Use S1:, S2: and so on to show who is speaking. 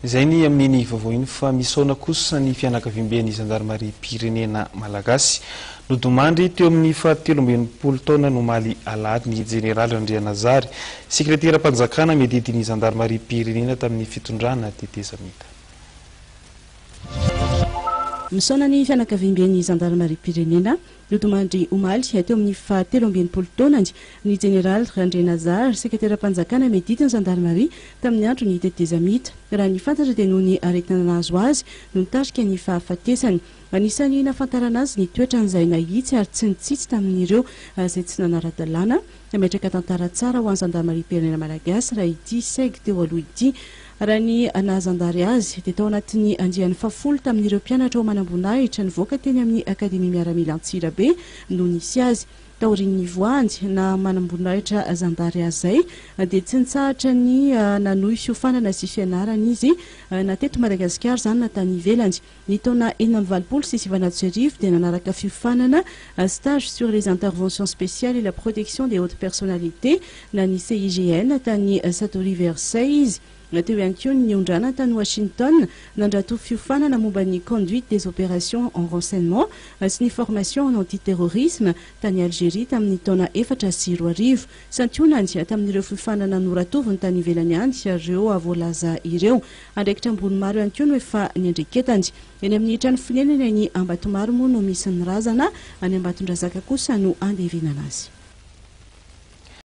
S1: Izay ny amin'ny vaovao iny fa misaona kosa ny fianakaviamben'ny Gendarmerie Pirenena Malagasy nodomandry teo amin'ny 17 taona nomaly alahady ny Général Andrianazary, sekretera-panjakana medidin'ny Gendarmerie Pirenena tamin'ny fitondrana tetezamita.
S2: Misaona ny fianakaviamben'ny Gendarmerie Pirenena nodomandry omaly teo amin'ny 17 taonany ny Général Andrianazary, sekretera-panjakana medidin'ny Gendarmerie tamin'ny andro ny tetezamita. Raha ny fantatra dia noho ny aretina nahazo azy no nitarika ny fahafatesany. Anisany nafantarana azy ny toetran'izay nahitsy ary tsy nitsitsy tamin'ireo izay tsy nanara-dalàna. Nametraka tantara tsara ho an'ny Gendarmerie Pirenena Malagasy raha ity saigy teo aloha ity. Raha ny nahazandary azy dia tao anatin'ny andiany 10 tamin'ireo mpianatra ao manam-boninahitra nivoaka teny amin'ny Akademia Miaramila Antsirabe no nisy azy. Taorian'ny voangy na manam-boninahitra zandary azy zay dia tsy nitsahatra ny nanohy fiofanana sy fianarana izy na teto Madagasikara izany na tany ivelany. Ny taona 1920 sy 1990 dia nanaraka fiofanana stage sur les interventions spéciales et la protection des hautes personnalités na ny CIGN tany Satory-Versailles izy. Teo ihany koa ny ondrana tany Washington nandrato fiofanana momba ny conduite des opérations en renseignement sy ny formation en antiterrorisme tany Algérie tamin'ny taona 2004. Santionany tamin'ireo fiofanana noratoviny tany ivelany any ireo voalaza ireo. Andraikitra ambony maro ihany koa no efa niandreketany. Eny amin'ny trano fonenany ny Ambatomaro moa no misy ny razana, any Ambatondrazaka kosa no andevenana azy.